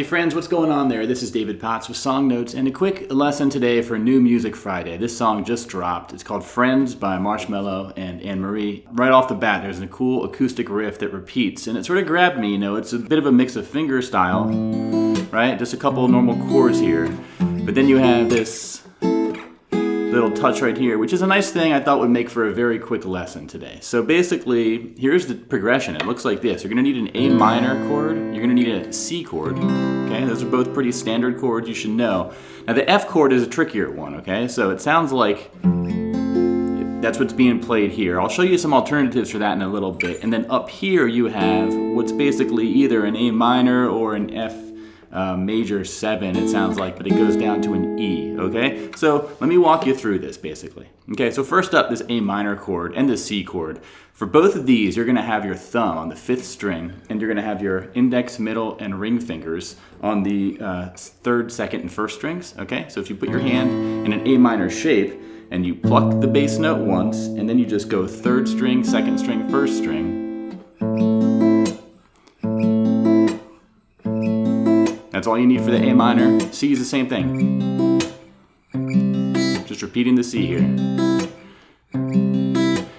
friends, what's going on there? This is David Potts with Song Notes and a quick lesson today for New Music Friday. This song just dropped. It's called Friends by Marshmello and Anne-Marie. Right off the bat, there's a cool acoustic riff that repeats, and it sort of grabbed me. You know, it's a bit of a mix of fingerstyle, right? Just a couple of normal chords here. But then you have this little touch right here, which is a nice thing I thought would make for a very quick lesson today. So basically, here's the progression. It looks like this. You're going to need an A minor chord. You're going to need a C chord. Okay, those are both pretty standard chords you should know. Now the F chord is a trickier one, okay? So it sounds like that's what's being played here. I'll show you some alternatives for that in a little bit. And then up here you have what's basically either an A minor or an F major 7, it sounds like, but it goes down to an E, okay? So let me walk you through this basically. Okay, so first up, this A minor chord and the C chord. For both of these, you're gonna have your thumb on the 5th string, and you're gonna have your index, middle, and ring fingers on the 3rd, 2nd, and 1st strings, okay? So if you put your hand in an A minor shape, and you pluck the bass note once, and then you just go 3rd string, 2nd string, 1st string, that's all you need for the A minor. C is the same thing. Just repeating the C here.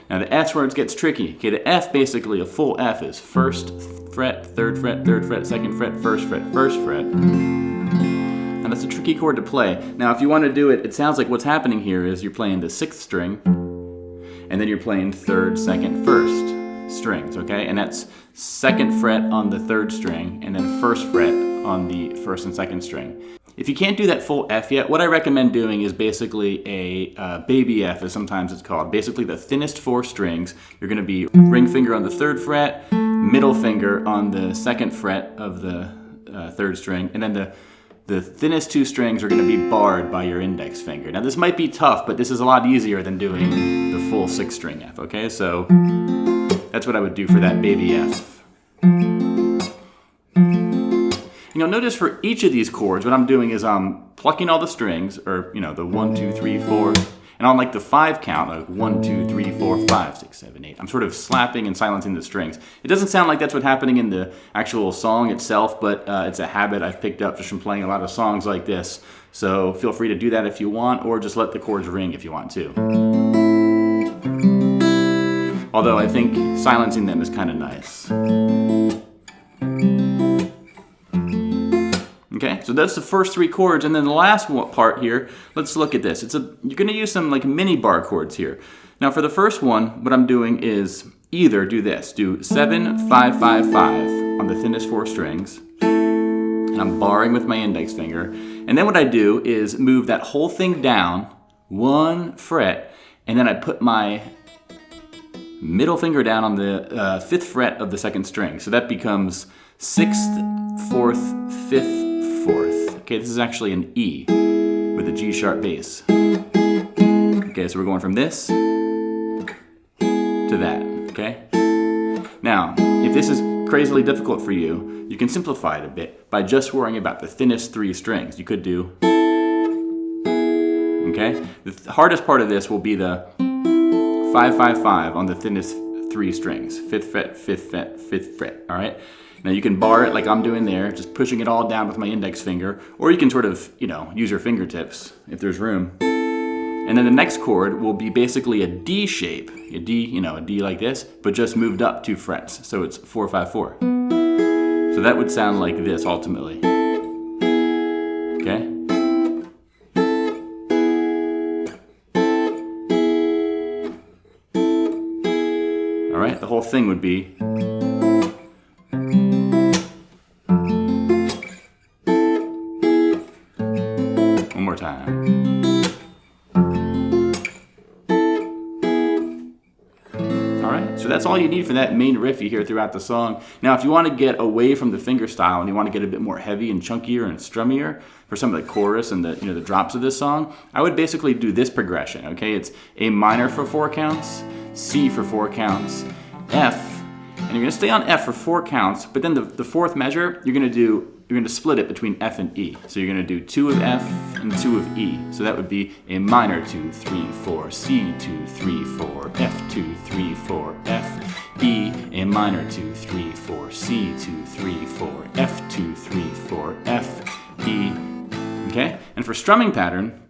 Now the F's where it gets tricky. Okay, the F, basically a full F is 1st fret, 3rd fret, 3rd fret, 2nd fret, 1st fret, 1st fret. And that's a tricky chord to play. Now if you want to do it, it sounds like what's happening here is you're playing the 6th string, and then you're playing 3rd, 2nd, 1st strings, okay? And that's 2nd fret on the 3rd string, and then 1st fret on the 1st and 2nd string. If you can't do that full F yet, what I recommend doing is basically a baby F, as sometimes it's called. Basically the thinnest 4 strings. You're going to be ring finger on the 3rd fret, middle finger on the 2nd fret of the 3rd string, and then the thinnest 2 strings are going to be barred by your index finger. Now this might be tough, but this is a lot easier than doing the full 6 string F, okay? So that's what I would do for that baby F. You know, notice for each of these chords, what I'm doing is I'm plucking all the strings, or, you know, the 1, 2, 3, 4, and on like the 5 count, like 1, 2, 3, 4, 5, 6, 7, 8. I'm sort of slapping and silencing the strings. It doesn't sound like that's what's happening in the actual song itself, but it's a habit I've picked up just from playing a lot of songs like this. So feel free to do that if you want, or just let the chords ring if you want to. Although I think silencing them is kind of nice. Okay, so that's the first 3 chords, and then the last part here, let's look at this. You're going to use some like mini bar chords here. Now for the first one, what I'm doing is either do 7, 5, 5, 5 on the thinnest 4 strings, and I'm barring with my index finger, and then what I do is move that whole thing down 1 fret, and then I put my middle finger down on the 5th fret of the 2nd string. So that becomes 6th, 4th, 5th, 4th. Okay, this is actually an E with a G sharp bass. Okay, so we're going from this to that, okay? Now, if this is crazily difficult for you, you can simplify it a bit by just worrying about the thinnest 3 strings. You could do, okay? The hardest part of this will be the 5, 5, 5 on the thinnest 3 strings. 5th fret, 5th fret, 5th fret, all right? Now you can bar it like I'm doing there, just pushing it all down with my index finger, or you can sort of, you know, use your fingertips if there's room. And then the next chord will be basically a D shape, a D, you know, a D like this, but just moved up 2 frets. So it's 4, 5, 4. So that would sound like this ultimately. Okay? All right, the whole thing would be. One more time. All right, so that's all you need for that main riff you hear throughout the song. Now, if you want to get away from the fingerstyle and you want to get a bit more heavy and chunkier and strummier for some of the chorus and the drops of this song, I would basically do this progression. Okay, it's A minor for 4 counts, C for 4 counts, F, and you're going to stay on F for 4 counts, but then the 4th measure, you're going to do you're gonna split it between F and E. So you're gonna do 2 of F and 2 of E. So that would be A minor 2, 3, 4, C 2, 3, 4, F 2, 3, 4, F, E, A minor 2, 3, 4, C 2, 3, 4, F 2, 3, 4, F, E. Okay? And for strumming pattern,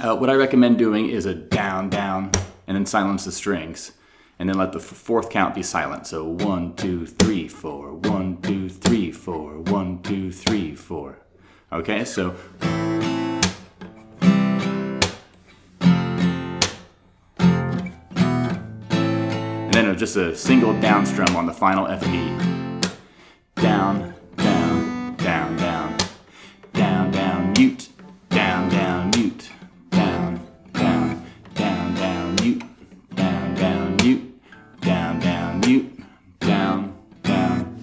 what I recommend doing is a down, down, and then silence the strings. And then let the fourth count be silent. So 1, 2, 3, 4, 1, 2, 3, 4, 1, 2, 3, 4. Okay, so. And then just a single down strum on the final F and E. Down, down, down, down, down, down, mute, down, down, mute, down, down, down, down, mute. Down, down, mute, down, down, mute, down, down.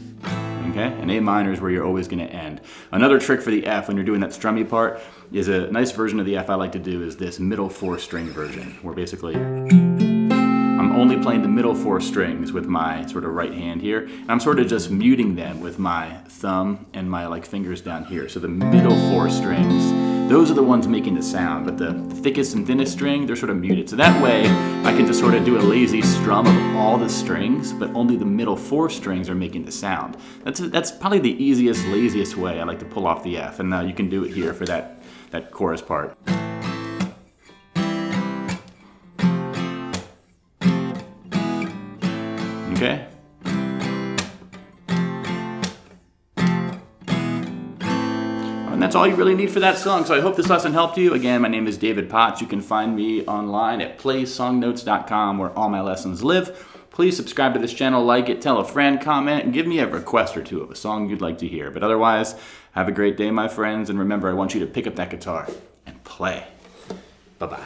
Okay? And A minor is where you're always going to end. Another trick for the F when you're doing that strummy part is a nice version of the F I like to do is this middle 4-string version, where basically I'm only playing the middle 4 strings with my sort of right hand here, and I'm sort of just muting them with my thumb and my fingers down here. So the middle 4 strings, those are the ones making the sound, but the thickest and thinnest string, they're sort of muted. So that way, I can just sort of do a lazy strum of all the strings, but only the middle 4 strings are making the sound. That's probably the easiest, laziest way I like to pull off the F, and you can do it here for that chorus part. Okay? And that's all you really need for that song. So I hope this lesson helped you. Again, my name is David Potts. You can find me online at playsongnotes.com, where all my lessons live. Please subscribe to this channel, like it, tell a friend, comment, and give me a request or two of a song you'd like to hear. But otherwise, have a great day, my friends. And remember, I want you to pick up that guitar and play. Bye-bye.